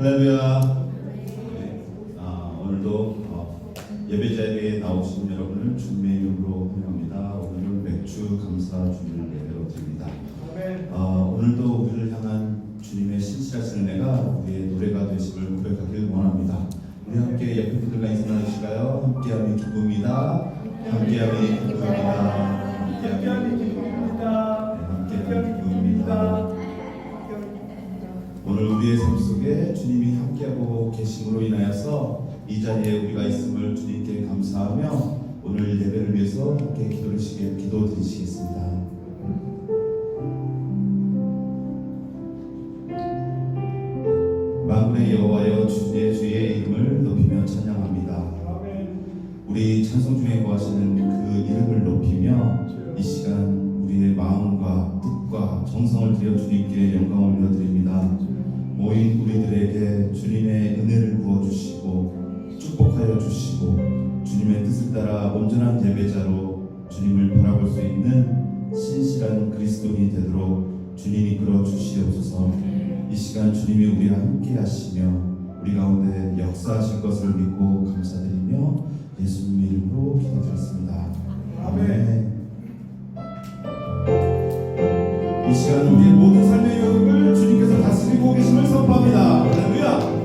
할렐루야. 네. 오늘도 예배자리에 나오신 여러분을 주님의 이름으로 환영합니다. 오늘은 맥주 감사 주님을 예배로 드립니다. 오늘도 우리를 향한 주님의 신실하신 은혜가 우리의 노래가 되심을 고백하길 원합니다. 우리 함께 옆에 분들과 인사 나누실까요? 함께함이 기쁨이다. 함께함이 기쁨이다. 함께함이 기쁨이다. 함께함이 기쁨이다. 오늘 우리의 삶 속에 주님이 함께하고 계심으로 인하여서 이 자리에 우리가 있음을 주님께 감사하며 오늘 예배를 위해서 함께 기도드리시겠습니다. 만군의 여호와여 주의 이름을 높이며 찬양합니다. 우리 찬송 중에 거하시는 그 이름을 높이며 이 시간 우리의 마음과 뜻과 정성을 들여 주님께 영광을 올려드립니다. 모인 우리들에게 주님의 은혜를 부어주시고 축복하여 주시고 주님의 뜻을 따라 온전한 예배자로 주님을 바라볼 수 있는 신실한 그리스도인이 되도록 주님 이끌어 주시옵소서. 이 시간 주님이 우리와 함께 하시며 우리 가운데 역사하실 것을 믿고 감사드리며 예수님의 이름으로 기도드렸습니다. 아멘. 이 시간 우리의 모든 삶의 영역을 주님께서 다스리고 계심을 선포합니다. 할렐루야.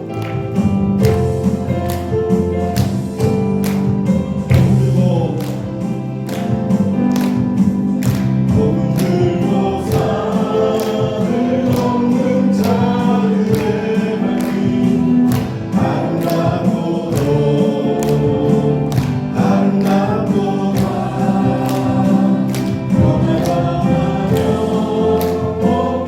Oh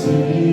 주님,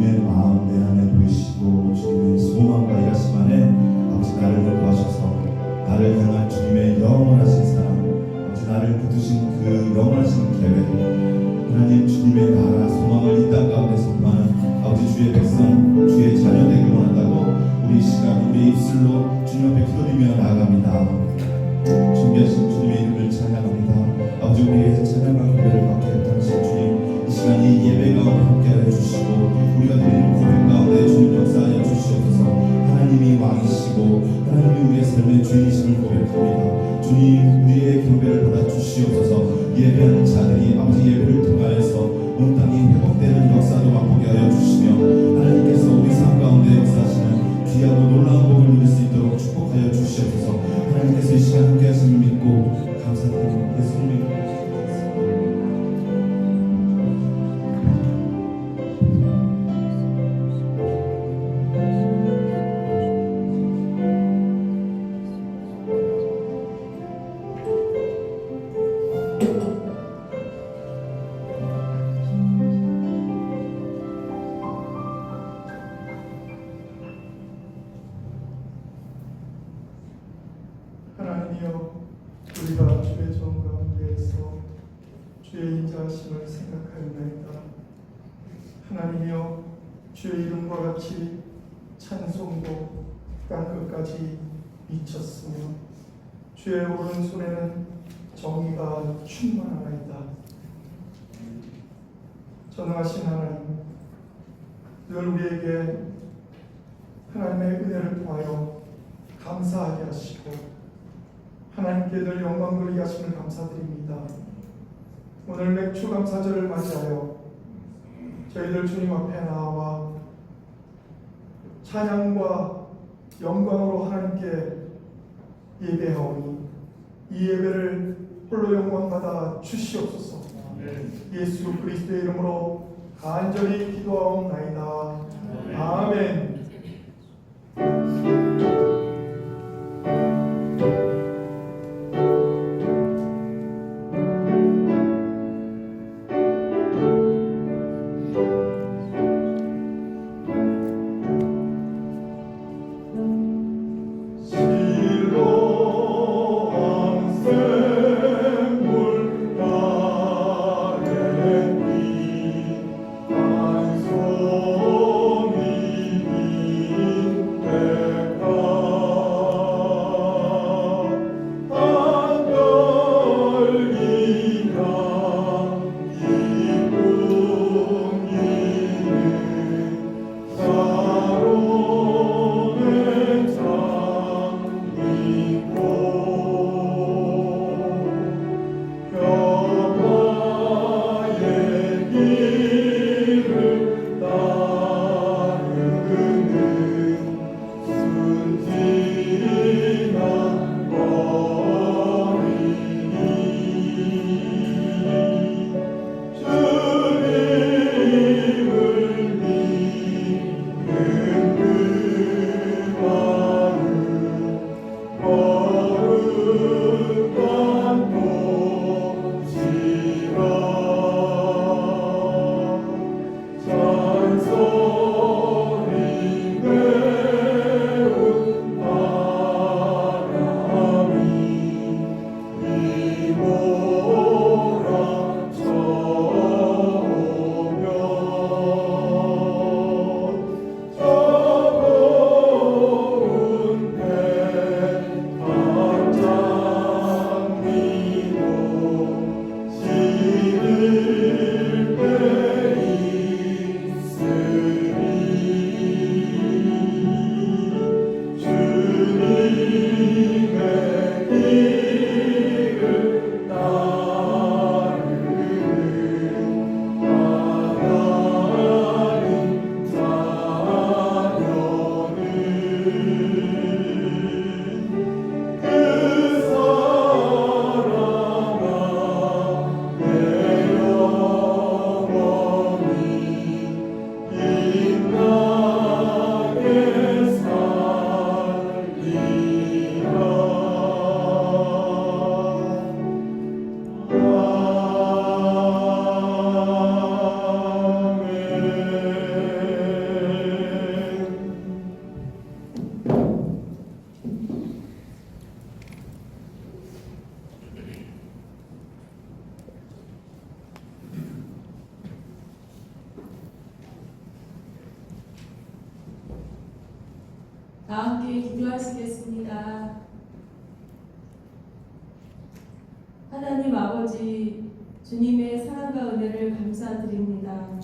주님의 마음 내 안에 보이시고 주님의 하나님이여, 우리가 주의 정 가운데에서 주의 인자하심을 생각하였나이다. 하나님이여, 주의 이름과 같이 찬송도 땅끝까지 미쳤으며 주의 오른손에는 정의가 충만하나이다. 전능하신 하나님, 늘 우리에게 하나님의 은혜를 통하여 감사하게 하시고 하나님께 늘 영광 돌리게 하심을 감사드립니다. 오늘 맥주 감사절을 맞이하여 저희들 주님 앞에 나와 찬양과 영광으로 하나님께 예배하오니 이 예배를 홀로 영광받아 주시옵소서. 예수 그리스도의 이름으로 간절히 기도하옵나이다. 아멘. 다 함께 기도하시겠습니다. 하나님 아버지, 주님의 사랑과 은혜를 감사드립니다.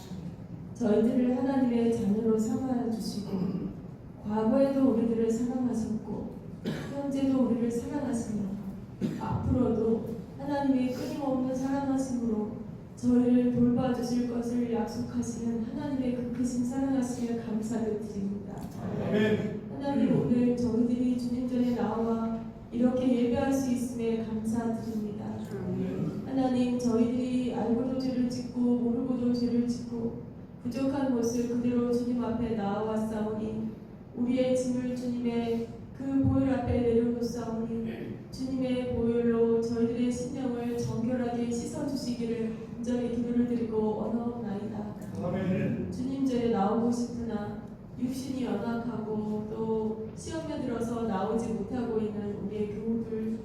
저희들을 하나님의 자녀로 삼아주시고 과거에도 우리들을 사랑하셨고 현재도 우리를 사랑하시며 앞으로도 하나님의 끊임없는 사랑하심으로 저희를 돌봐주실 것을 약속하시는 하나님의 그 크신 사랑하심에 감사를 드립니다. 아멘. 하나님, 오늘 저희들이 주님 전에 나와 이렇게 예배할 수 있음에 감사드립니다. 하나님, 저희들이 알고도 죄를 짓고 모르고도 죄를 짓고 부족한 모습 그대로 주님 앞에 나아왔사오니 우리의 짐을 주님의 그 보혈 앞에 내려놓사오니 주님의 보혈로 저희들의 심령을 정결하게 씻어주시기를 간절히 기도를 드리고 원하옵나이다. 아멘. 주님 전에 나오고 싶으나 육신이 연약하고 또 시험에 들어서 나오지 못하고 있는 우리의 교우들,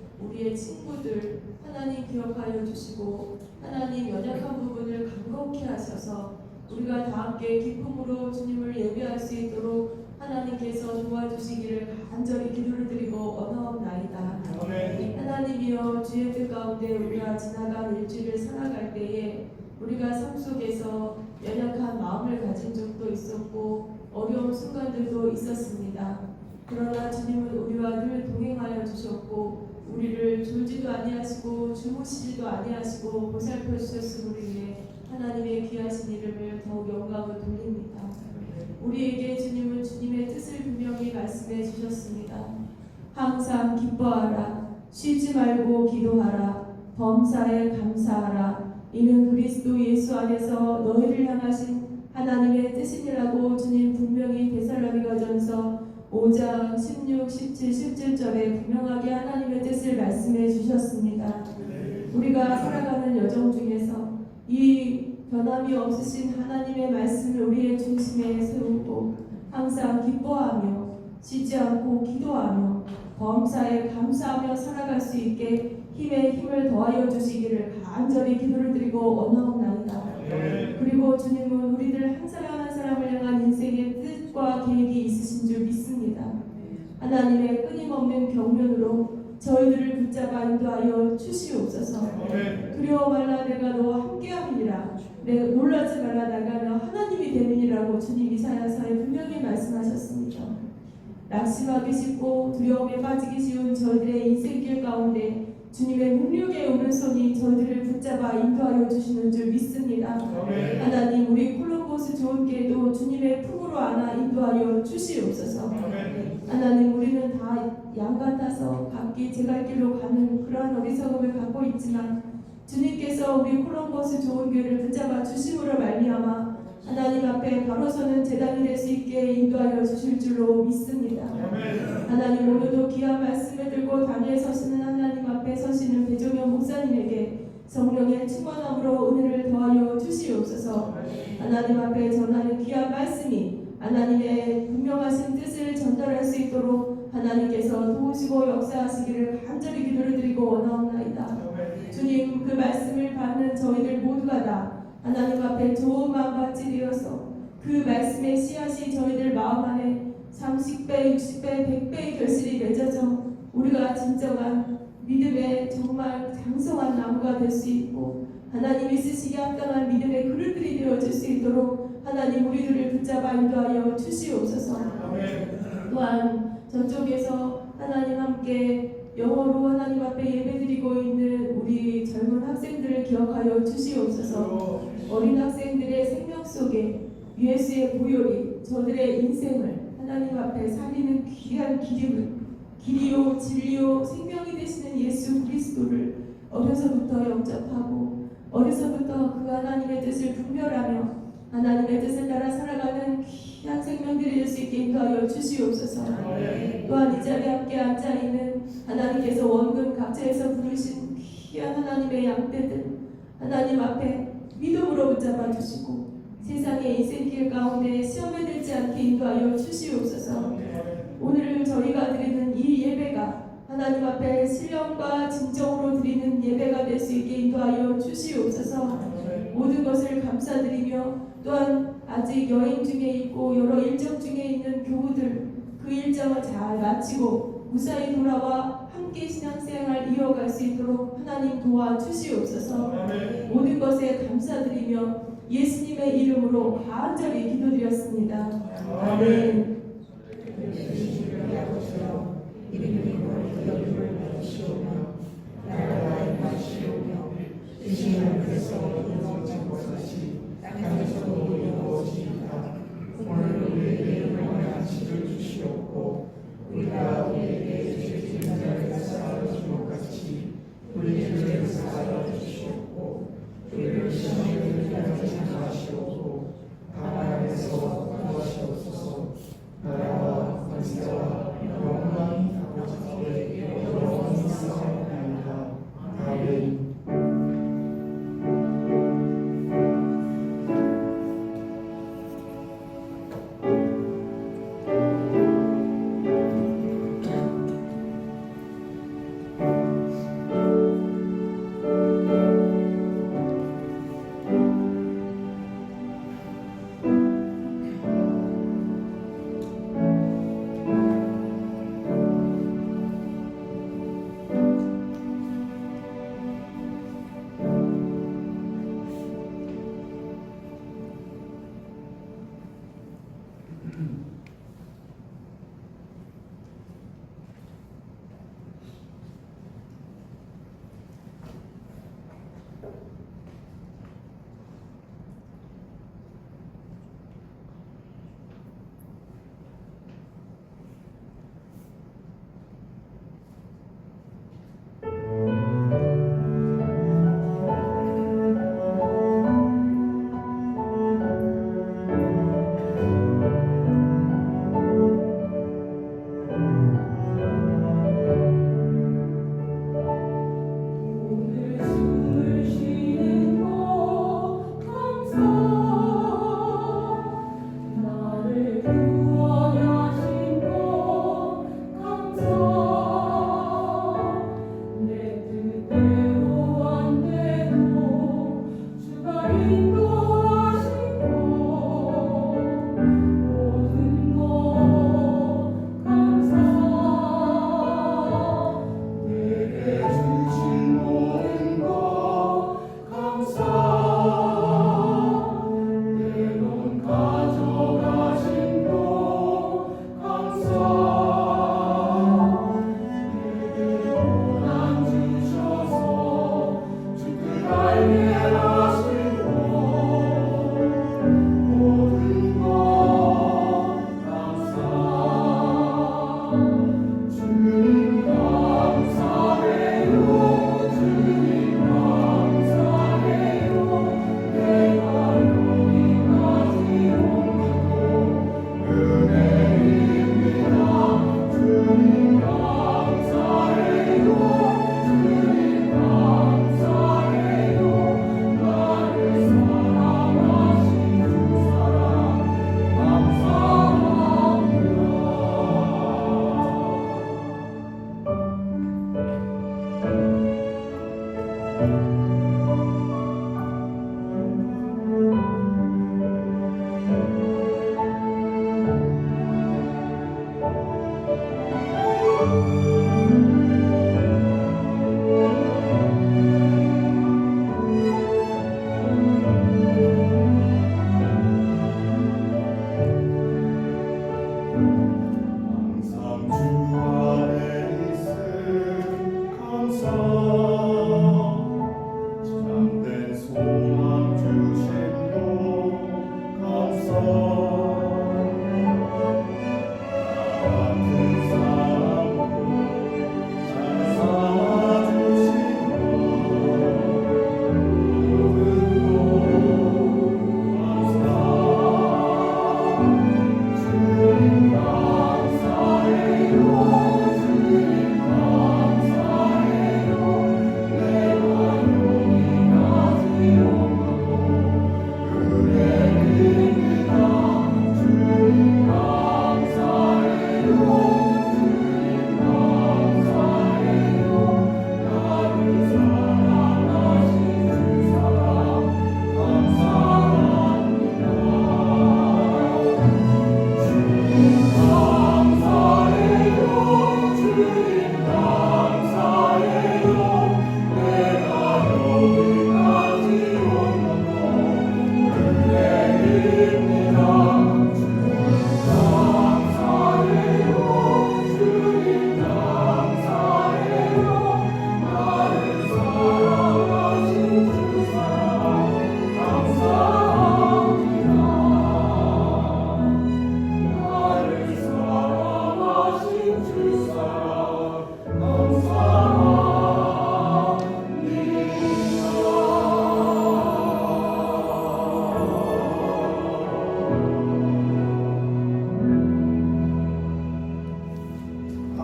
우리의 친구들 하나님 기억하여 주시고 하나님 연약한 부분을 간곡히 하셔서 우리가 다 함께 기쁨으로 주님을 예배할 수 있도록 하나님께서 도와주시기를 간절히 기도를 드리고 원하옵나이다. 하나님이여 주의 뜻 가운데 우리가 지나간 일주일을 살아갈 때에 우리가 삶 속에서 연약한 마음을 가진 적도 있었고 어려운 순간들도 있었습니다. 그러나 주님은 우리와 늘 동행하여 주셨고 우리를 졸지도 아니하시고 주무시지도 아니하시고 보살펴 주셨으므로 하나님의 귀하신 이름을 더욱 영광을 돌립니다. 우리에게 주님은 주님의 뜻을 분명히 말씀해 주셨습니다. 항상 기뻐하라, 쉬지 말고 기도하라, 범사에 감사하라. 이는 그리스도 예수 안에서 너희를 향하신 하나님의 뜻이니라고 주님 분명히 데살로니가전서 5장 16, 17, 17절에 분명하게 하나님의 뜻을 말씀해 주셨습니다. 우리가 살아가는 여정 중에서 이 변함이 없으신 하나님의 말씀을 우리의 중심에 세우고 항상 기뻐하며 쉬지 않고 기도하며 범사에 감사하며 살아갈 수 있게 힘에 힘을 더하여 주시기를 간절히 기도를 드리고 원하옵나이다. 그리고 주님은 우리들 한 사람 한 사람을 향한 인생의 뜻과 계획이 있으신 줄 믿습니다. 하나님의 끊임없는 경륜으로 저희들을 붙잡아 인도하여 주시옵소서. 두려워 말라 내가 너와 함께함이니라. 내가 놀라지 말라 내가 너 하나님이 됨이니라고 주님 이사야서에 분명히 말씀하셨습니다. 낙심하기 쉽고 두려움에 빠지기 쉬운 저희들의 인생길 가운데 주님의 능력의 오른손이 저희들을 붙잡아 인도하여 주시는 줄 믿습니다. 하나님 우리 콜럼버스 좋은교회도 주님의 품으로 안아 인도하여 주시옵소서. 하나님 우리는 다 양 같아서 각기 제갈 길로 가는 그러한 어리석음을 갖고 있지만 주님께서 우리 콜럼버스 좋은교회를 붙잡아 주심으로 말미암아 하나님 앞에 바로 서는 제단이 될 수 있게 인도하여 주실 줄로 믿습니다. 하나님 오늘도 귀한 말씀을 들고 단위에 서시는 하나님 앞에 서시는 배종현 목사님에게 성령의 충만함으로 은혜를 더하여 주시옵소서. 하나님 앞에 전하는 귀한 말씀이 하나님의 분명하신 뜻을 전달할 수 있도록 하나님께서 도우시고 역사하시기를 간절히 기도를 드리고 원하옵나이다. 주님 그 말씀을 받는 저희들 모두가 다 하나님 앞에 좋은 마음밭이 되어서 그 말씀의 씨앗이 저희들 마음 안에 30배, 60배, 100배의 결실이 맺어져 우리가 진정한 믿음의 정말 장성한 나무가 될 수 있고 하나님이 쓰시기에 합당한 믿음의 그릇들이 되어질 수 있도록 하나님 우리들을 붙잡아 인도하여 주시옵소서. 또한 저쪽에서 하나님 함께 영어로 하나님 앞에 예배드리고 있는 우리 젊은 학생들을 기억하여 주시옵소서. 어린 학생들의 생명 속에 예수의 보혈이 저들의 인생을 하나님 앞에 살리는 귀한 기름을 길이요 진리요 생명이 되시는 예수 그리스도를 어려서부터 영접하고 어려서부터 그 하나님의 뜻을 분별하며 하나님의 뜻을 따라 살아가는 귀한 생명들이 될 수 있게 인도하여 주시옵소서. 또한 이 자리에 함께 앉아있는 하나님께서 원금 각처에서 부르신 귀한 하나님의 양떼들 하나님 앞에 믿음으로 붙잡아 주시고 세상의 인생길 가운데 시험에 들지 않게 인도하여 주시옵소서. 오늘 저희가 드리는 이 예배가 하나님 앞에 신령과 진정으로 드리는 예배가 될 수 있게 인도하여 주시옵소서. 모든 것을 감사드리며 또한 아직 여행 중에 있고 여러 일정 중에 있는 교우들 그 일정을 잘 마치고 무사히 돌아와 함께 신앙생활 이어갈 수 있도록 하나님 도와주시옵소서. 모든 것에 감사드리며 예수님의 이름으로 간절히 기도드렸습니다. 아멘. 오늘 우리에게 영원한 지를 주시옵고 우리가 우리에게 죄짓는 자를 사하여 준 것 같이 우리 죄를 사하여 주시옵고 우리를 시험에 들게 하지 마시옵고 다만 안에서 구하시옵소서.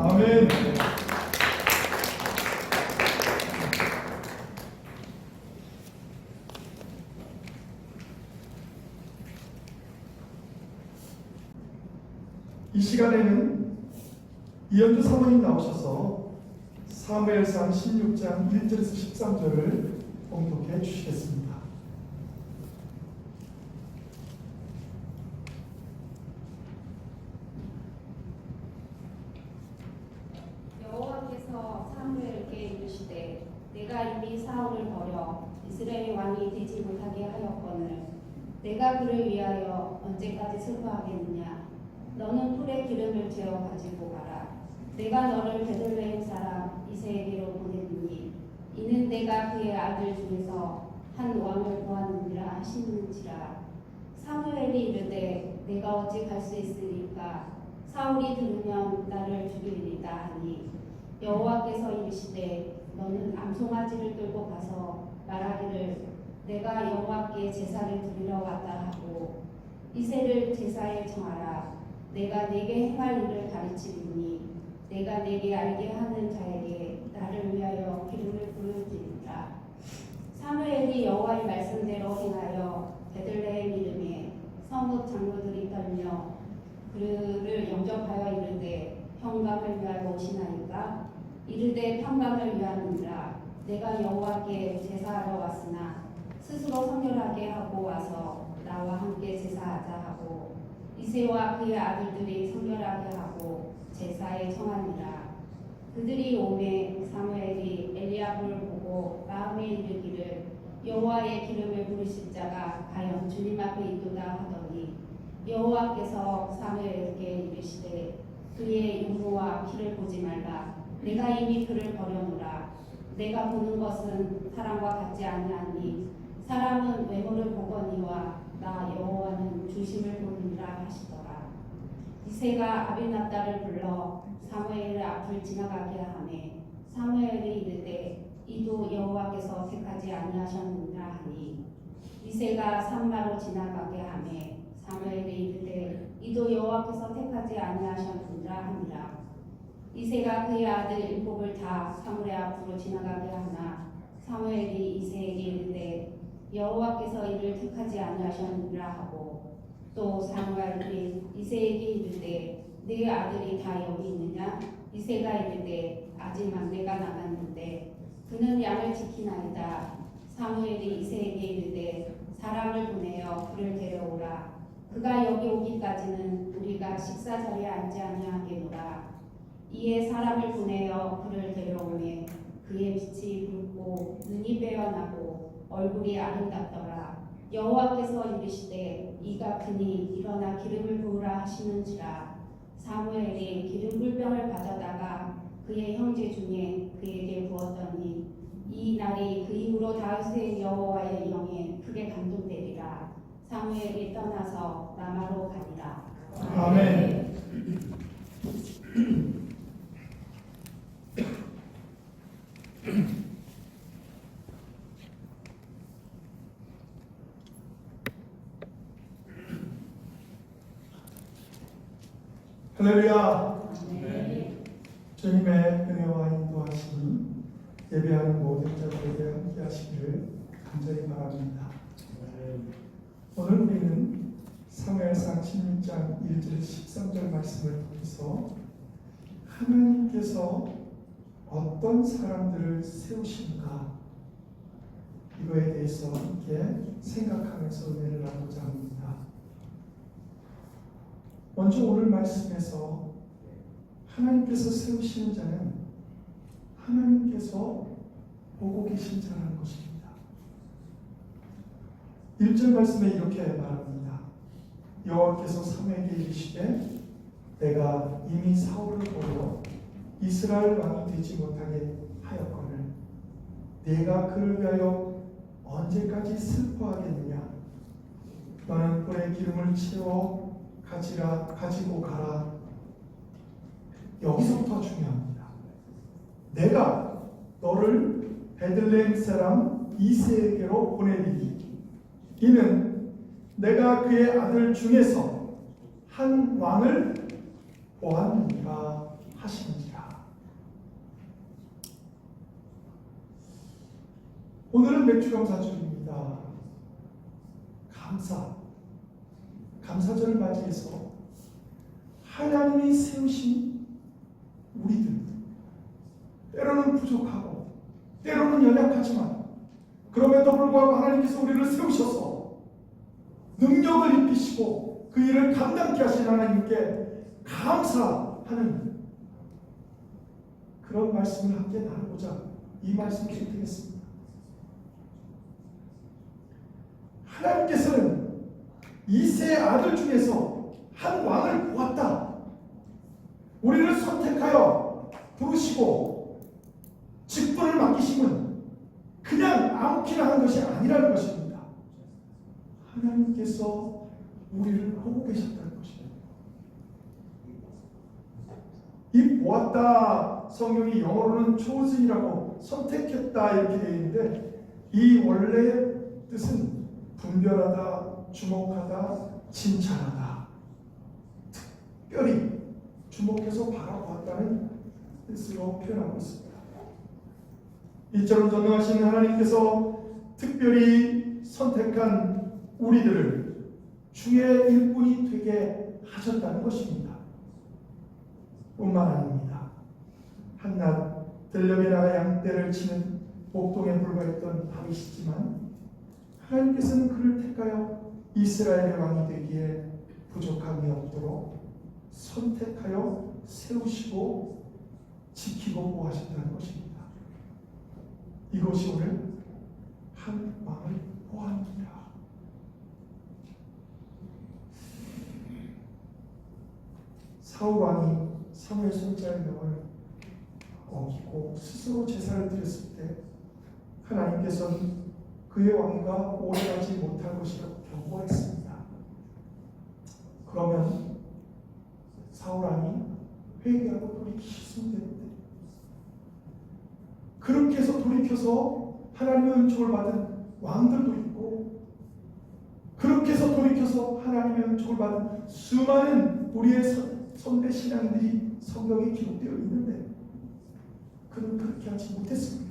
아멘. 이 시간에는 이현주 사모님 나오셔서 사무엘상 16장 1절에서 13절을 봉독해 주시겠습니다. 여호와께서 사무엘에게 이르시되 내가 이미 사울을 버려 이스라엘 왕이 되지 못하게 하였거늘 내가 그를 위하여 언제까지 슬퍼하겠느냐. 너는 풀에 기름을 채워 가지고 가라. 내가 너를 베들레헴 사람 이새에게로 보내리니 이는 내가 그의 아들 중에서 한 왕을 보았느니라 하시는지라. 사무엘이 이르되 내가 어찌 갈 수 있으리까. 사울이 들으면 나를 죽이리이다 하니 여호와께서 이르시되 너는 암송아지를 끌고 가서 말하기를 내가 여호와께 제사를 드리러 왔다 하고 이새를 제사에 청하라. 내가 네게 행할 일을 가르치리니 내가 네게 알게 하는 자에게 나를 위하여 기름을 부을지니라. 사무엘이 여호와의 말씀대로 행하여 베들레헴 이름에 성읍 장로들이 떨며 그를 영접하여 이르되 평강을 위하여 오시나이까. 이르되 평강을 위하느니라. 내가 여호와께 제사하러 왔으나 스스로 성결하게 하고 와서 나와 함께 제사하자 하고 이새와 그의 아들들이 성결하게 하고 제사에 청하니라. 그들이 오매 사무엘이 엘리야브를 보고 마음에 이르기를 여호와의 기름을 부으실 자가 과연 주님 앞에 있도다 하더니 여호와께서 사무엘에게 이르시되 그의 유무와 키를 보지 말라. 내가 이미 그를 버려놓으라. 내가 보는 것은 사람과 같지 아니하니 사람은 외모를 보거니와 나 여호와는 중심을 보느니라 하시더라. 이새가 아비나답을 불러 사무엘의 앞을 지나가게 하매 사무엘이 이르되 이도 여호와께서 택하지 아니하셨느니라 하니 이새가 산마로 지나가게 하매 사무엘이 이르되 이도 여호와께서 택하지 아니하셨느니라 하니라. 이새가 그의 아들 일곱을 다 사무엘 앞으로 지나가게 하나 사무엘이 이새에게 이르되 여호와께서 이를 택하지 아니하셨느니라 하고 또 사무엘이 이새에게 이르되 네 아들이 다 여기 있느냐. 이새가 이르되 아직 막내가 남았는데 그는 양을 지키나이다. 사무엘이 이새에게 이르되 사람을 보내어 그를 데려오라. 그가 여기 오기까지는 우리가 식사 자리에 앉지 아니하겠노라. 이에 사람을 보내어 그를 데려오매 그의 빛이 붉고 눈이 빼어나고 얼굴이 아름답더라. 여호와께서 이르시되 이가 크니 일어나 기름을 부으라 하시는지라. 사무엘이 기름 물병을 가져다가 그의 형제 중에 그에게 부었더니 이 날이 그 이후로 다윗의 여호와의 영에 크게 감동되리라. 사무엘이 떠나서 라마로 가니라. 아멘. 할렐루야. 주님의 은혜와 인도하심이 예배하는 모든 자들에게 함께 하시기를 간절히 바랍니다. 오늘 우리는 사무엘상 16장 1절 13절 말씀을 통해서 하나님께서 어떤 사람들을 세우신가 이거에 대해서 함께 생각하면서 은혜를 나누고자 합니다. 먼저 오늘 말씀에서 하나님께서 세우시는 자는 하나님께서 보고 계신 자라는 것입니다. 1절 말씀에 이렇게 말합니다. 여호와께서 사무엘에게 이르시되 내가 이미 사울을 보러 이스라엘 왕이 되지 못하게 하였거늘 네가 그를 위하여 언제까지 슬퍼하겠느냐. 너는 불에 기름을 채워 가지고 가라. 여기서부터 중요합니다. 내가 너를 베들레헴 사람 이새에게로 보내리니 이는 내가 그의 아들 중에서 한 왕을 보았느니라 하시는지라. 오늘은 맥주감사주입니다. 감사절을 맞이해서 하나님이 세우신 우리들, 때로는 부족하고 때로는 연약하지만 그럼에도 불구하고 하나님께서 우리를 세우셔서 능력을 입히시고 그 일을 감당케 하신 하나님께 감사하는 그런 말씀을 함께 나누고자 이 말씀 기록하겠습니다. 하나님께서는 이세의 아들 중에서 한 왕을 보았다. 우리를 선택하여 부르시고 직분을 맡기심은 그냥 아무렇게나 하는 것이 아니라는 것입니다. 하나님께서 우리를 보고 계셨다는 것입니다. 이 보았다 성경이 영어로는 chosen이라고 선택했다 이렇게 되어 있는데 이 원래의 뜻은 분별하다, 주목하다, 칭찬하다, 특별히 주목해서 바라보았다는 뜻으로 표현하고 있습니다. 이처럼 전능하신 하나님께서 특별히 선택한 우리들을 주의 일꾼이 되게 하셨다는 것입니다. 뿐만 아닙니다. 한낱 들녘에 나가 양떼를 치는 목동에 불과했던 다윗이지만 하나님께서는 그를 택하여 이스라엘의 왕이 되기에 부족함이 없도록 선택하여 세우시고 지키고 보호하셨다는 것입니다. 이것이 오늘 한 왕을 보호합니다. 사울 왕이 사무엘 선지자의 명을 어기고 스스로 제사를 드렸을 때 하나님께서는 그의 왕위가 오래가지 못할 것이라고 경고했습니다. 그러면 사울 왕이 회개하고 돌이키시면 되는데 그렇게 해서 돌이켜서 하나님의 은총을 받은 왕들도 있고 그렇게 해서 돌이켜서 하나님의 은총을 받은 수많은 우리의 선배 신앙들이 성경에 기록되어 있는데 그는 그렇게 하지 못했습니다.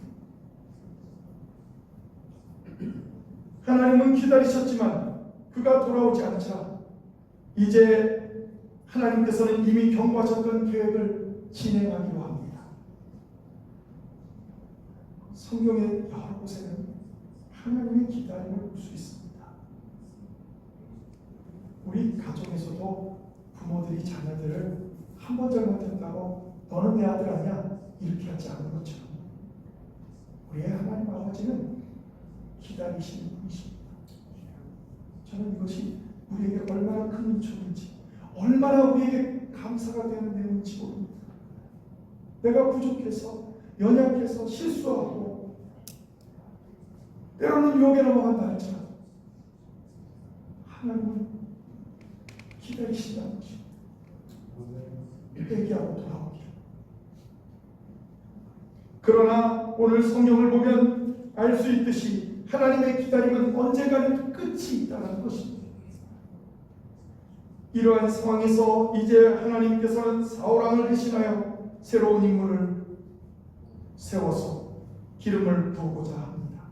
하나님은 기다리셨지만 그가 돌아오지 않자 이제 하나님께서는 이미 경고하셨던 계획을 진행하기로 합니다. 성경의 여러 곳에는 하나님의 기다림을 볼 수 있습니다. 우리 가정에서도 부모들이 자녀들을 한 번 잘못했다고 너는 내 아들 아니야 이렇게 하지 않는 것처럼 우리의 하나님 아버지는 기다리시는 분이십니다. 저는 이것이 우리에게 얼마나 큰 은총인지 얼마나 우리에게 감사가 되는 내용인지 모릅니다. 내가 부족해서 연약해서 실수하고 때로는 유혹에 넘어간다 할지라도 하나님은 기다리신다는 것입니다. 회개하고 돌아오기를. 그러나 오늘 성경을 보면 알 수 있듯이 하나님의 기다림은 언젠가는 끝이 있다는 것입니다. 이러한 상황에서 이제 하나님께서는 사울 왕을 대신하여 새로운 인물을 세워서 기름을 부으고자 합니다.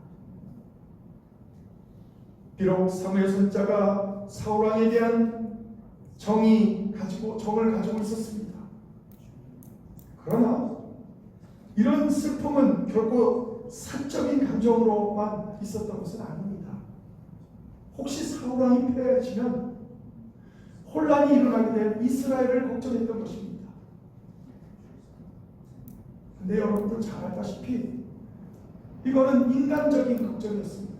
비록 사무엘 선지자가 사울 왕에 대한 정을 가지고 있었습니다. 그러나 이런 슬픔은 결코 사적인 감정으로만 있었던 것은 아닙니다. 혹시 사울 왕이 패해지면 혼란이 일어나게 될 이스라엘을 걱정했던 것입니다. 근데 여러분들 잘 알다시피 이거는 인간적인 걱정이었습니다.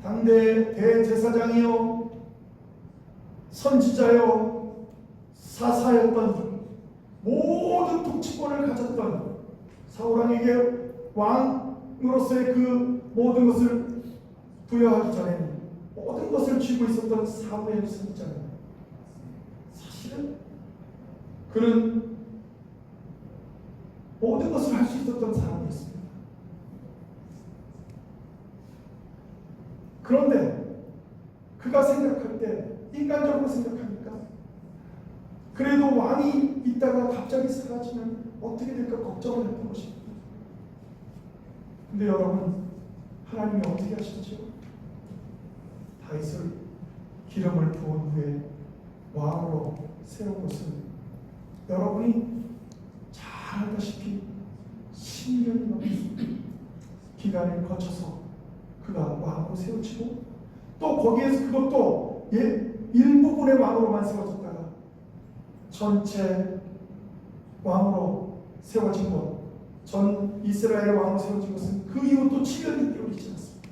당대 대제사장이요 선지자요 사사였던 모든 통치권을 가졌던 사울 왕에게 왕으로서의 그 모든 것을 부여하기 전에는 모든 것을 쥐고 있었던 사무엘 선지자는 사실은 그는 모든 것을 할 수 있었던 사람이었습니다. 그런데 그가 생각할 때 인간적으로 생각하니까 그래도 왕이 많이 있다가 갑자기 사라지면 어떻게 될까 걱정을 했던 것입니다. 근데 여러분, 하나님이 어떻게 하셨죠? 다윗을 기름을 부은 후에 왕으로 세운 것은 여러분이 잘 알다시피 10년이 넘는 기간을 거쳐서 그가 왕으로 세워지고 또 거기에서 그것도 일부분의 왕으로만 세워졌다가 전체 왕으로 세워진 것, 전 이스라엘의 왕으로 세워진 것은 그 이후 또 7년이 되어지지 않습니다.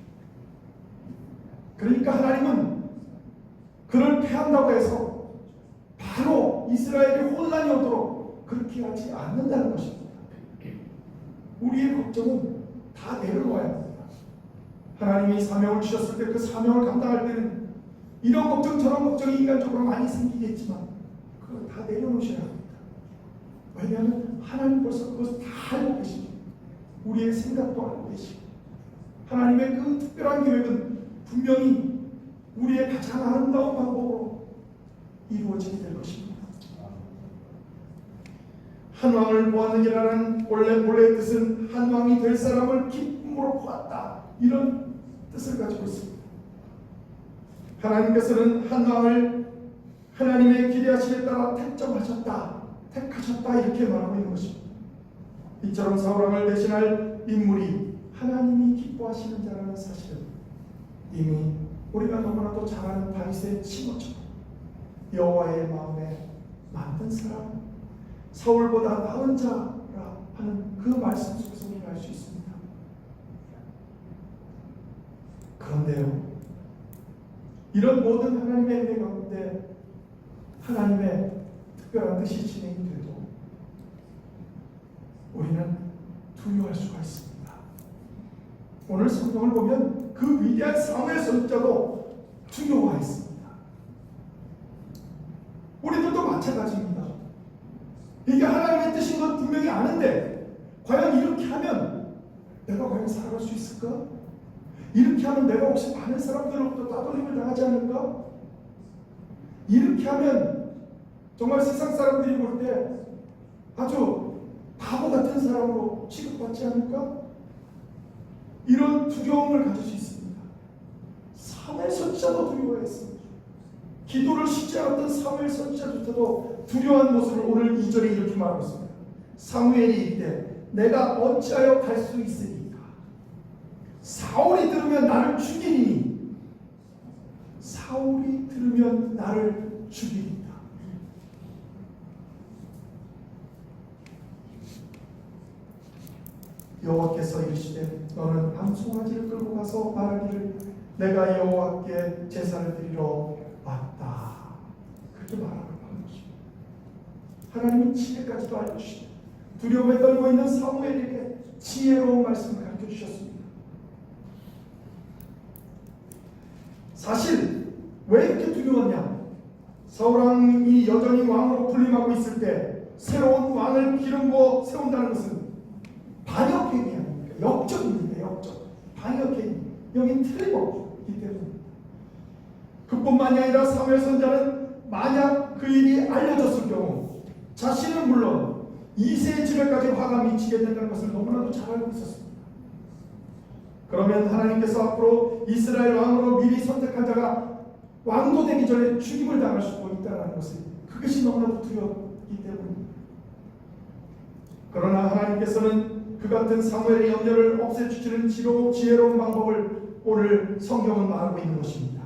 그러니까 하나님은 그를 패한다고 해서 바로 이스라엘이 혼란이 오도록 그렇게 하지 않는다는 것입니다. 우리의 걱정은 다 내려놓아야 합니다. 하나님이 사명을 주셨을 때 그 사명을 감당할 때는 이런 걱정 저런 걱정이 인간적으로 많이 생기겠지만 그걸 다 내려놓으셔야 합니다. 왜냐하면 하나님 벌써 그것을 다 알고 계시고 우리의 생각도 알고 계시고 하나님의 그 특별한 계획은 분명히 우리의 가장 아름다운 방법으로 이루어지게 될 것입니다. 한 왕을 보았느니라는 원래 뜻은 한 왕이 될 사람을 기쁨으로 보았다, 이런 뜻을 가지고 있습니다. 하나님께서는 한 왕을 하나님의 기대하심에 따라 택하셨다 이렇게 말하고 있는 것입니다. 이처럼 사울왕을 대신할 인물이 하나님이 기뻐하시는 자라는 사실은 이미 우리가 너무나도 잘 아는 다윗의 칭호처럼 여호와의 마음에 맞는 사람, 사울보다 나은 자라 하는 그 말씀 속에서 우리가 알 수 있습니다. 그런데요, 이런 모든 하나님의 은혜 가운데 하나님의 특별한 뜻이 진행이 돼도 우리는 두려워할 수가 있습니다. 오늘 성경을 보면 그 위대한 사무엘 선지자도 두려워했습니다. 우리들도 마찬가지입니다. 이게 하나님의 뜻인 건 분명히 아는데 과연 이렇게 하면 내가 과연 살아갈 수 있을까? 이렇게 하면 내가 혹시 많은 사람들로부터 따돌림을 당하지 않을까? 이렇게 하면 정말 세상 사람들이 볼 때 아주 바보 같은 사람으로 취급받지 않을까? 이런 두려움을 가질 수 있습니다. 사무엘 선지자도 두려워했습니다. 기도를 쉽지 않았던 사무엘 선지자조차도 두려워한 모습을 오늘 2절에 이렇게 말하고 있습니다. 사무엘이 이르되 내가 어찌하여 갈 수 있으리까? 사울이 들으면 나를 죽이리니. 사울이 들으면 나를 죽이리다. 여호와께서 이르시되 너는 암송아지를 끌고 가서 말하기를 내가 여호와께 제사를 드리러 왔다. 그렇게 말하는 것입니다. 하나님이 지혜까지도 알려주시고 두려움에 떨고 있는 사무엘에게 지혜로운 말씀을 가르쳐 주셨습니다. 사실 왜 이렇게 두려웠냐? 사울왕이 여전히 왕으로 군림하고 있을 때 새로운 왕을 기름 부어 세운다는 것은 반역행위 아닙니까? 역적입니다. 역적. 반역행위. 여긴 틀림없기 때문입니다. 그뿐만이 아니라 사무엘 선지자는 만약 그 일이 알려졌을 경우 자신은 물론 2세의 집에까지 화가 미치게 된다는 것을 너무나도 잘 알고 있었습니다. 그러면 하나님께서 앞으로 이스라엘 왕으로 미리 선택한 자가 왕도 되기 전에 죽임을 당할 수도 있다는 것을 그것이 너무나도 두렵기 때문입니다. 그러나 하나님께서는 그 같은 사무엘의 염려를 없애주시는 지혜로운 방법을 오늘 성경은 말하고 있는 것입니다.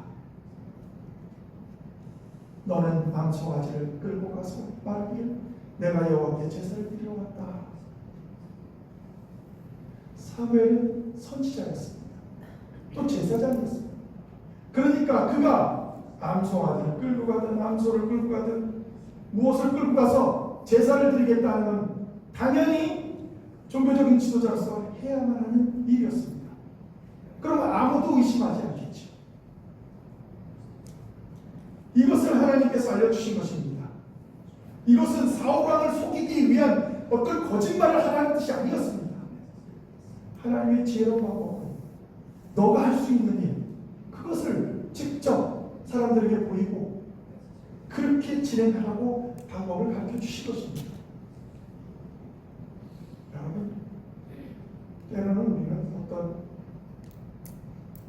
너는 암송아지를 끌고 가서 말하길 내가 여호와께 제사를 드리러 왔다. 사무엘은 선지자였습니다. 또 제사장이었습니다. 그러니까 그가 암송아지를 끌고 가든 암소를 끌고 가든 무엇을 끌고 가서 제사를 드리겠다는 건 당연히 종교적인 지도자로서 해야만 하는 일이었습니다. 그러면 아무도 의심하지 않겠죠. 이것을 하나님께서 알려주신 것입니다. 이것은 사울왕을 속이기 위한 어떤 거짓말을 하라는 뜻이 아니었습니다. 하나님의 지혜로운 방법은 너가 할 수 있는 일, 그것을 직접 사람들에게 보이고 그렇게 진행하라고 방법을 가르쳐 주실 것입니다. 여러분, 때로는 우리는 어떤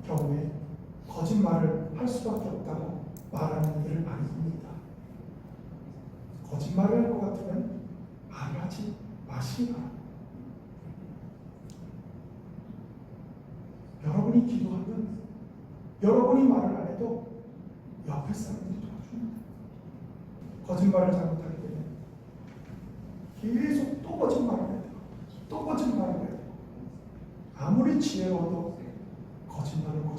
경우에 거짓말을 할 수밖에 없다고 말하는 일을 많이 봅니다. 거짓말을 할 것 같으면 말을 하지 마시기 바랍니다. 여러분이 기도하면 여러분이 말을 안 해도 옆에 사람들이 도와줍니다. 거짓말을 잘못하게 되면 계속 또 거짓말을 해야 돼요. 또 거짓말을 해야 돼요. 아무리 지혜로워도 거짓말을 막을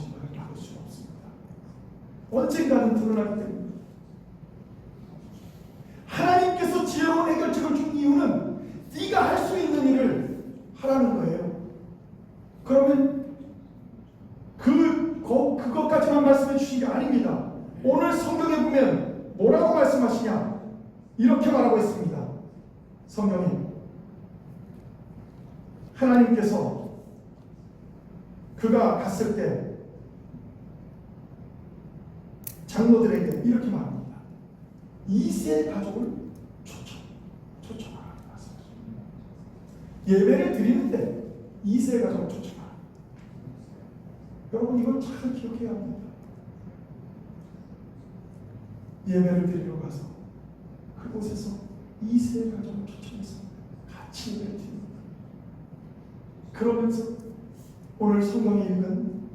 수가 없습니다. 언젠가는 드러나기 때문에 하나님께서 지혜로운 해결책을 준 이유는 네가 할 수 있는 일을 하라는 거예요. 그러면 그것까지만 말씀해 주신 게 아닙니다. 오늘 성경에 보면 뭐라고 말씀하시냐? 이렇게 말하고 있습니다. 성경이 하나님께서 그가 갔을 때 장로들에게 이렇게 말합니다. 2세 가족을 초청하라고 말씀하십니다. 예배를 드리는데 2세 가족을 초청하라. 여러분 이걸 잘 기억해야 합니다. 예배를 드리러 가서 그곳에서 2세 가족을 초청해서 같이 예배를 드립니다. 그러면서 오늘 성경에 읽은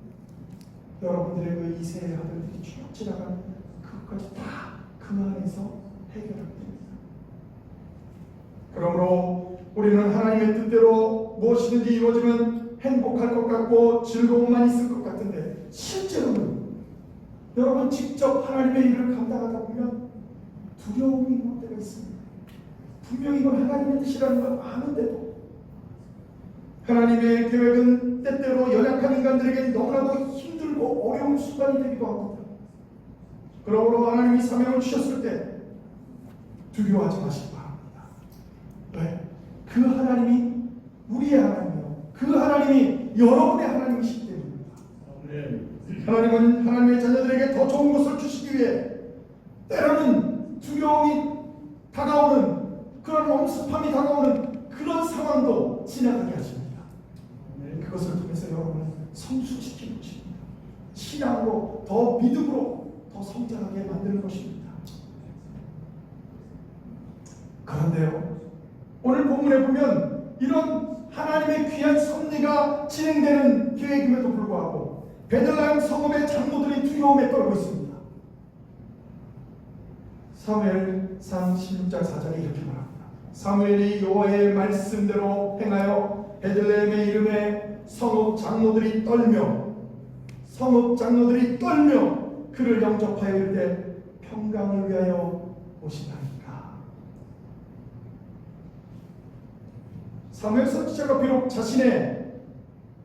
여러분들의 그 2세의 아들들이 쭉 지나가는 그것까지 다 그 안에서 해결하게 됩니다. 그러므로 우리는 하나님의 뜻대로 무엇이든지 이루어지면 행복할 것 같고 즐거움만 있을 것 같은데 실제로는 여러분 직접 하나님의 일을 감당하다 보면 두려움이 올 때가 있습니다. 분명히 이건 하나님의 뜻이라는 걸 아는데도 하나님의 계획은 때때로 연약한 인간들에게 너무나도 힘들고 어려운 순간이 되기도 합니다. 그러므로 하나님이 사명을 주셨을 때 두려워하지 마시기 바랍니다. 왜? 그 하나님이 우리의 하나님이요. 그 하나님이 여러분의 하나님이시기 때문입니다. 하나님은 하나님의 자녀들에게 더 좋은 것을 주시기 위해 때로는 두려움이 다가오는 그런 엄습함이 다가오는 그런 상황도 지나가게 하십니다. 그것을 통해서 여러분을 성숙시키는 것입니다. 신앙으로 더 믿음으로 더 성장하게 만드는 것입니다. 그런데요, 오늘 본문에 보면 이런 하나님의 귀한 섭리가 진행되는 계획임에도 불구하고 베들레헴 성읍의 장로들이 두려움에 떨고 있습니다. 사무엘상 16장 4절에 이렇게 말합니다. 사무엘이 여호와의 말씀대로 행하여 베들레헴의 이름에 성읍 장로들이 떨며 그를 영접하여 이르되 평강을 위하여 오시나이까. 사무엘 선지자가 비록 자신의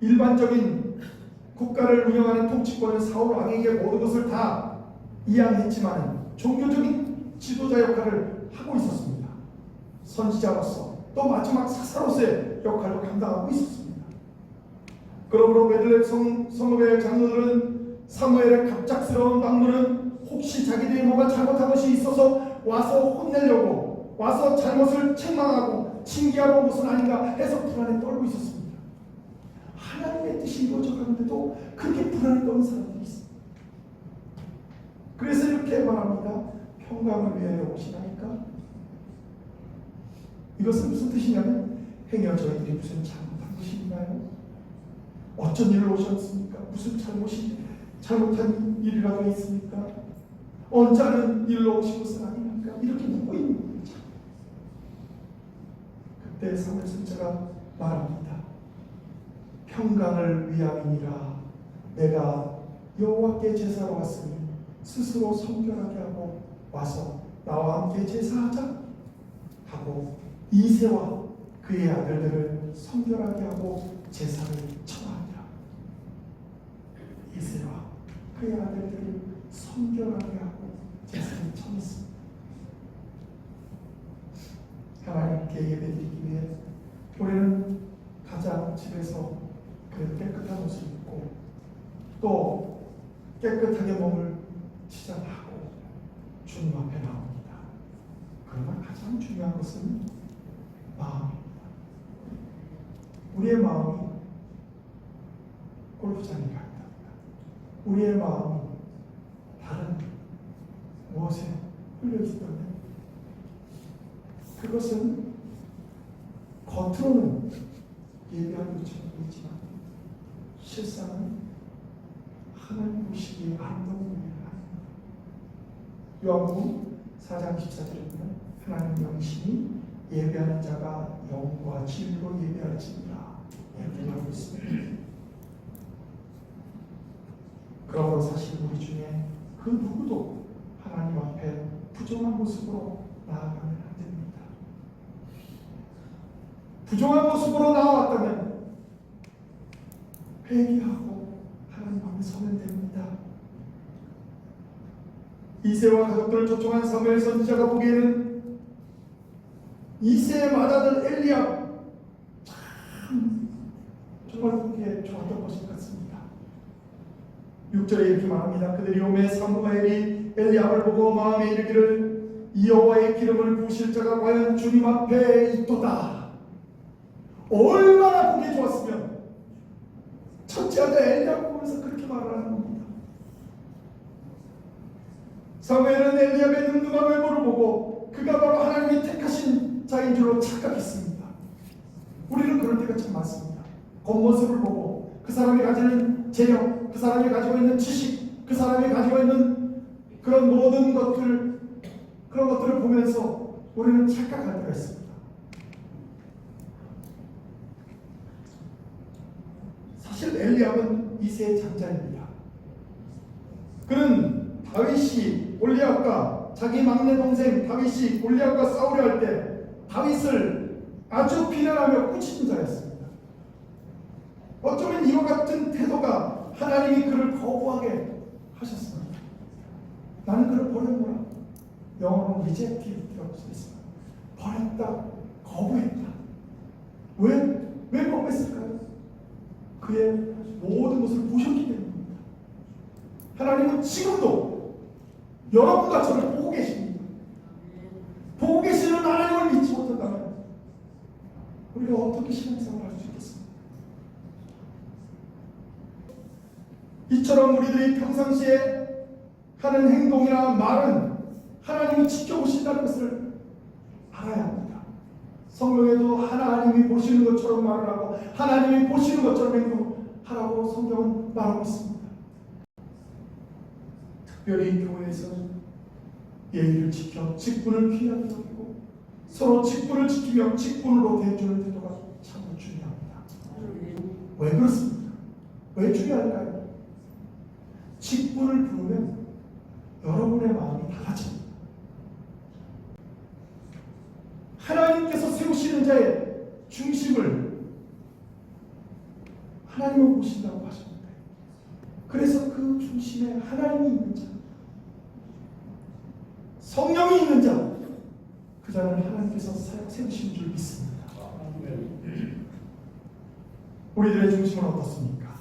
일반적인 국가를 운영하는 통치권을 사울 왕에게 모든 것을 다 이양했지만 종교적인 지도자 역할을 하고 있었습니다. 선지자로서 또 마지막 사사로서의 역할을 감당하고 있었습니다. 그러므로 베들레헴 성읍의 장로들은 사무엘의 갑작스러운 방문은 혹시 자기들이 뭔가 잘못한 것이 있어서 와서 혼내려고 와서 잘못을 책망하고 징계하러 온 것은 아닌가 해서 불안에 떨고 있었습니다. 하나님의 뜻이 이루어져 가는데도 그렇게 불안에 떠는 사람들이 있습니다. 그래서 이렇게 말합니다. 평강을 위하여 오시나이까? 이것은 무슨 뜻이냐면 행여 저희들이 무슨 잘못한 것이 있나요? 어쩐 일로 오셨습니까? 무슨 잘못한 일이라도 있습니까? 언짢은 일로 오신 것은 아닙니까? 이렇게 묻고 있는 겁니다. 그때 사무엘 선지자가 말합니다. 평강을 위함이니라. 내가 여호와께 제사로 왔으니 스스로 성결하게 하고 와서 나와 함께 제사하자 하고 이새와 그의 아들들을 성결하게 하고 제사를 청하니라. 이새와 그의 아들들을 성결하게 하고 제사를 청했습니다. 하나님께 예배드리기 위해 우리는 가장 집에서 그 깨끗한 옷을 입고 또 깨끗하게 몸을 치장하고 주님 앞에 나옵니다. 그러나 가장 중요한 것은 마음입니다. 우리의 마음이 골프장에 간다. 우리의 마음이 다른 무엇에 흘려 있다면 그것은 겉으로는 예배하는 것처럼 보이지만 실상은 하나님 보시기에 아름다운 예배를 합니다. 요한복음 4장 14절에 보면 하나님 영신이 예배하는 자가 영과 진리로 예배할지니라 예배를 하고 있습니다. 그러므로 사실 우리 중에 그 누구도 하나님 앞에 부정한 모습으로 나아가면 안 됩니다. 부정한 모습으로 나아왔다면 회개하고 하나님 앞에 서면 됩니다. 이새와 가족들을 초청한 사무엘 선지자가 보기에는 이새에 맞아든 엘리야 참 정말 보기에 좋았던 것인 것 같습니다. 6절에 이렇게 말합니다. 그들이 오매 사무엘이 엘리압을 보고 마음에 이르기를 여호와의 기름을 부으실 자가 과연 주님 앞에 있도다. 얼마나 보기 좋았으면 첫째 아들 엘리압을 보면서 그렇게 말을 하는 겁니다. 사무엘은 엘리압의 늠름한 외모를 보고 그가 바로 하나님이 택하신 자인 줄로 착각했습니다. 우리는 그럴 때가 참 많습니다. 겉모습을 보고 그 사람이 가지는 재력, 그 사람이 가지고 있는 지식, 그 사람이 가지고 있는 그런 모든 것들, 그런 것들을 보면서 우리는 착각할 때가 있습니다. 사실 엘리압은 이새의 장자입니다. 그는 다윗이 골리앗과 자기 막내 동생 다윗이 골리앗과 싸우려 할 때 다윗을 아주 비난하며 꾸짖은 자였습니다. 어쩌면 이와 같은 태도가 하나님이 그를 거부하게 하셨습니다. 나는 그를 버렸노라. 영어로 rejected라고 써있습니다. 버렸다, 거부했다. 왜 거부했을까요? 그의 모든 것을 보셨기 때문입니다. 하나님은 지금도 여러분과 저를 보고 계십니다. 보고 계시는 하나님을 믿지 못한다면 우리가 어떻게 신앙생활을 할 수 있겠습니까? 이처럼 우리들이 평상시에 하는 행동이나 말은 하나님이 지켜보신다는 것을 알아야 합니다. 성경에도 하나님이 보시는 것처럼 말을 하고 하나님이 보시는 것처럼 행동하라고 성경은 말하고 있습니다. 특별히 교회에서는 예의를 지켜 직분을 귀하게 여기고 서로 직분을 지키며 직분으로 대해주는 태도가 참 중요합니다. 왜 그렇습니까? 왜 중요할까요? 직분을 부르면 여러분의 마음이 달라집니다. 하나님께서 세우시는 자의 중심을 하나님을 보신다고 하셨는데 그래서 그 중심에 하나님이 있는 자, 성령이 있는 자, 그 자는 하나님께서 세우신 줄 믿습니다. 우리들의 중심은 어떻습니까?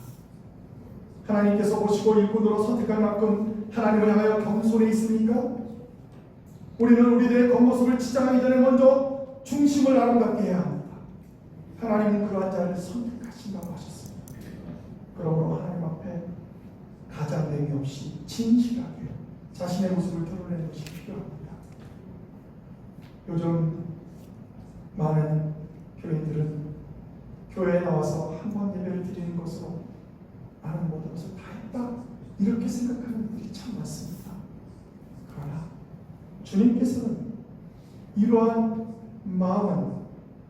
하나님께서 보시고 일꾼으로 선택할 만큼 하나님을 향하여 겸손해 있습니까? 우리는 우리들의 겉모습을 치장하기 전에 먼저 중심을 아름답게 해야 합니다. 하나님은 그러한 자를 선택하신다고 하셨습니다. 그러므로 하나님 앞에 가장됨이 없이 진실하게 자신의 모습을 드러내는 것이 필요합니다. 요즘 많은 교인들은 교회에 나와서 한 번 예배를 드리는 것으로 나는 모든 것을 다 했다 이렇게 생각하는 분들이 참 많습니다. 그러나 주님께서는 이러한 마음은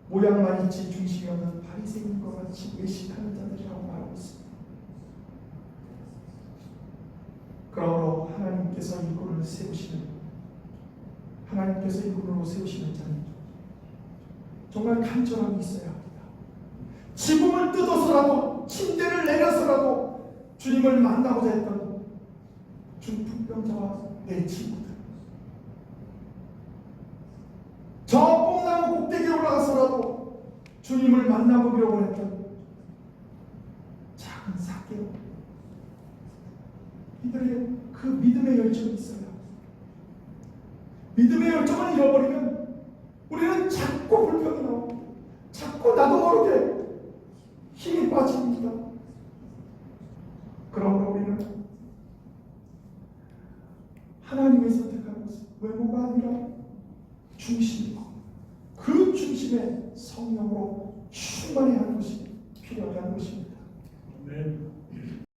모양만 있지 중심이 없는 바리새인과 같이 외식하는 자들이라고 말하고 있습니다. 그러므로 하나님께서 일꾼을 세우시는 하나님께서 일꾼으로 세우시는 자는 정말 간절함이 있어야 합니다. 지붕을 뜯어서라도 침대를 내려서라도 주님을 만나고자 했던 중풍병자와 내 친구들, 저 뽕나무 꼭대기에 올라가서라도 주님을 만나보려고 했던 작은 사개오, 이들의 그 믿음의 열정이 있어요. 믿음의 열정을 잃어버리면 우리는 자꾸 불평이 나오고 자꾸 나도 모르게 힘이 빠집니다. 그러므로 우리는 하나님의 선택한 것은 외모가 아니라 중심이고 그 중심에 성령으로 충만해야 하는 것이 필요하다는 것입니다.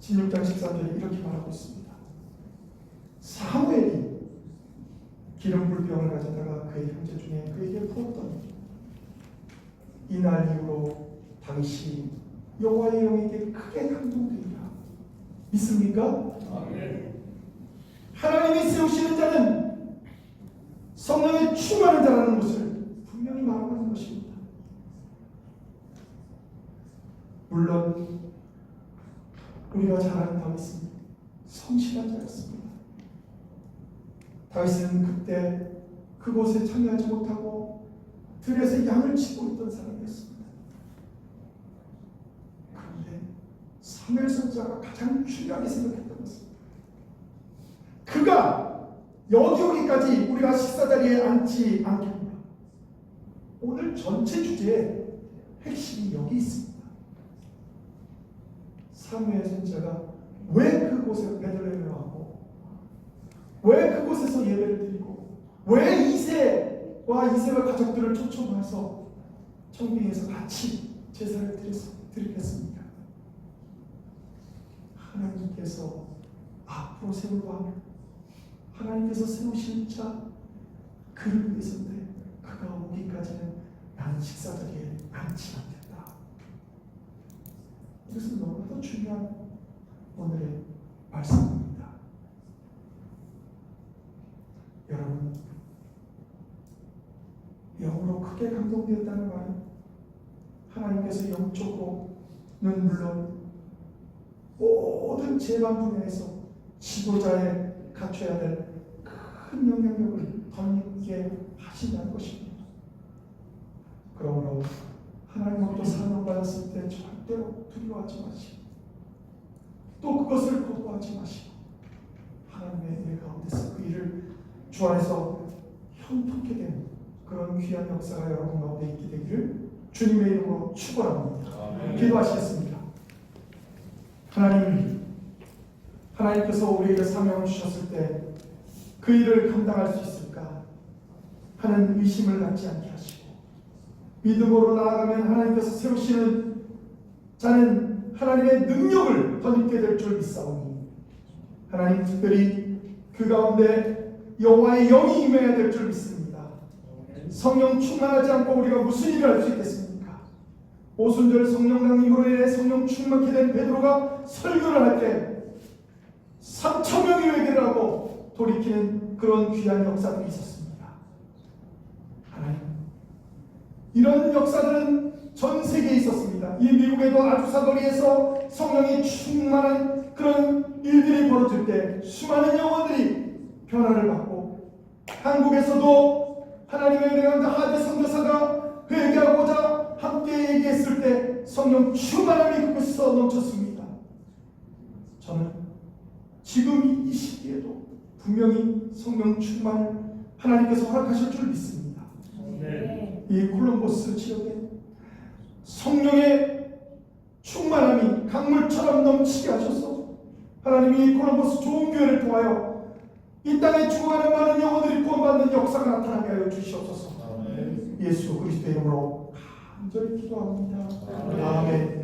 진육장 13절에 이렇게 말하고 있습니다. 사무엘이 기름 불병을 가져다가 그의 형제 중에 그에게 부었더니 이날 이후로 당시 여호와의 영에게 크게 감동되리라. 믿습니까? 하나님이 세우시는 자는 성령에 충만한 자라는 것을 분명히 말하고 있는 것입니다. 물론 우리가 잘 아는 다윗은 성실한 자였습니다. 다윗은 그때 그곳에 참여하지 못하고 들에서 양을 치고 있던 사람이었습니다. 그런데 사무엘 선지자가 가장 중요하게 생각했던 것은 그가 여기 오기까지 우리가 식사 자리에 앉지 않겠구나. 오늘 전체 주제의 핵심이 여기 있습니다. 사무엘 선지자가 왜 그곳에 베들레헴에 왔고 왜 그곳에서 예배를 드리고 왜 이새와 이새와 가족들을 초청해서 청빙에서 같이 제사를 드리겠습니까? 하나님께서 앞으로 세울 왕, 하나님께서 세우실 자, 그를 위해서인데 그가 오기까지는 나는 식사 자리에 앉지 않겠다. 이것은 너무나도 중요한 오늘의 말씀입니다. 여러분, 영으로 크게 감동되었다는 말은 하나님께서 영적으로는 물론 모든 재반 분야에서 지도자에 갖춰야 될 큰 영향력을 덧입게 하신다는 것입니다. 그러므로 하나님으로부터 사명받았을 때 절대로 두려워하지 마시고 또 그것을 거부하지 마시고 하나님의 일 가운데서 그 일을 주 안에서 형통케 되는 그런 귀한 역사가 여러분 가운데 있게 되기를 주님의 이름으로 축원합니다. 기도하시겠습니다. 하나님께서 우리에게 사명을 주셨을 때 그 일을 감당할 수 있을까 하는 의심을 갖지 않게 하시고 믿음으로 나아가면 하나님께서 세우시는 자는 하나님의 능력을 덧입게 될 줄 믿사오니 하나님 특별히 그 가운데 여호와의 영이 임해야 될 줄 믿습니다. 성령 충만하지 않고 우리가 무슨 일을 할 수 있겠습니까? 오순절 성령 강림으로 인해 성령 충만케 된 베드로가 설교를 할 때 3,000명이 회개를 하고 돌이키는 그런 귀한 역사들이 있었습니다. 하나님, 이런 역사들은 전 세계에 있었습니다. 이 미국에도 아주 사거리에서 성령이 충만한 그런 일들이 벌어질 때 수많은 영혼들이 변화를 받고 한국에서도 하나님의 은혜 가운데 하대 선교사가 회개하고자 함께 얘기했을 때 성령 충만함이 그곳에서 넘쳤습니다. 저는 지금 이 시기에도 분명히 성령 충만을 하나님께서 허락하실 줄 믿습니다. 이 콜럼버스 지역에 성령의 충만함이 강물처럼 넘치게 하셔서 하나님이 콜럼버스 좋은 교회를 통하여 이 땅에 죽어가는 많은 영혼들이 구원받는 역사가 나타나게 하여 주시옵소서. 예수 그리스도의 이름으로 간절히 기도합니다. 아멘.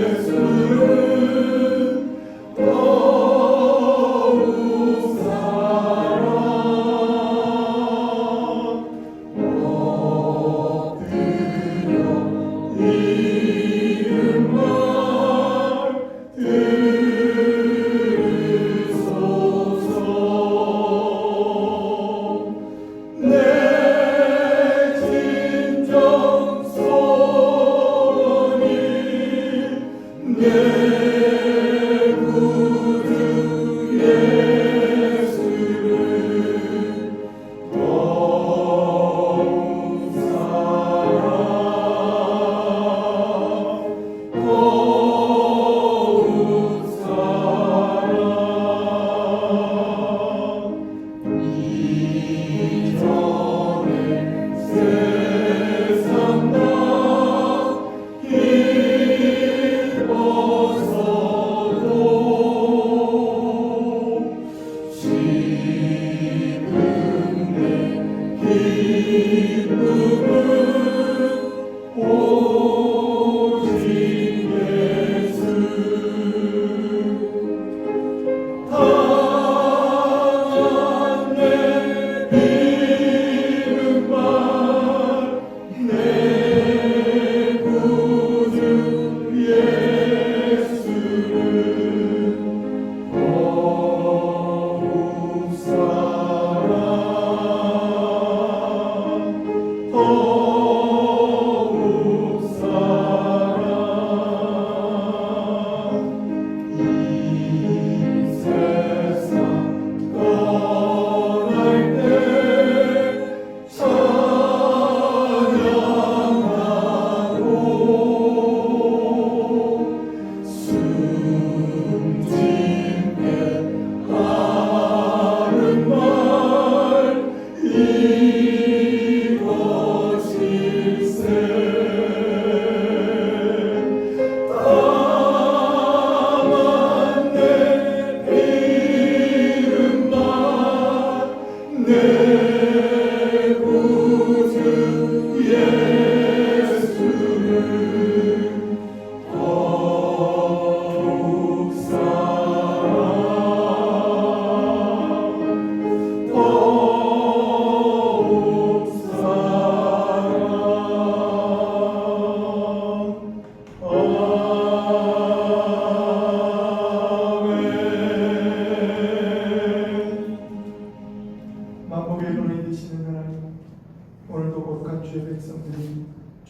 예수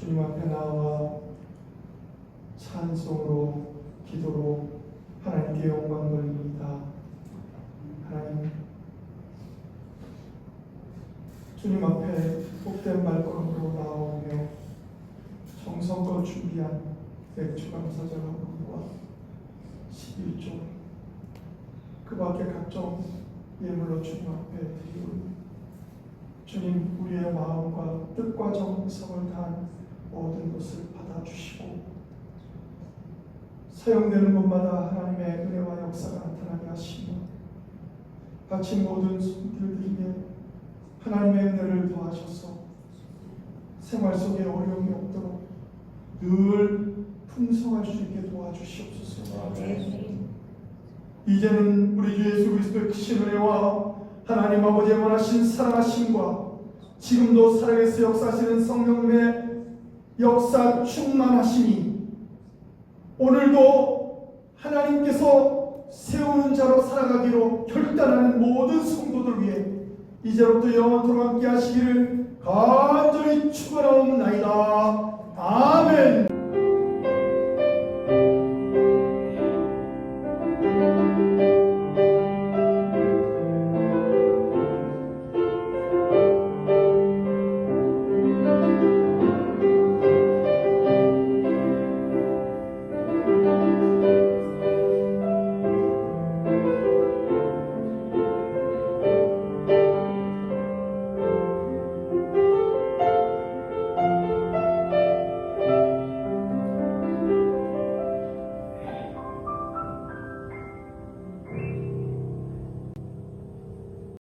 주님 앞에 나와 찬송으로 기도로 하나님께 영광 돌립니다. 하나님, 주님 앞에 복된 말걸음으로 나오며 정성껏 준비한 맥주 감사절 한 번과 11조 그 밖에 각종 예물로 주님 앞에 드리오니 주님, 우리의 마음과 뜻과 정성을 다한 모든 것을 받아주시고 사용되는 곳마다 하나님의 은혜와 역사가 나타나게 하시며 바친 모든 손길들에게 하나님의 은혜를 더하셔서 생활 속에 어려움이 없도록 늘 풍성할 수 있게 도와주시옵소서. 이제는 우리 주 예수 그리스도의 크신 은혜와 하나님 아버지의 원하신 사랑하심과 지금도 살아계서 역사하시는 성령님의 역사 충만하심이 오늘도 하나님께서 세우는 자로 살아가기로 결단하는 모든 성도들 위해 이제부터 영원토록 함께 하시기를 간절히 축원하옵나이다.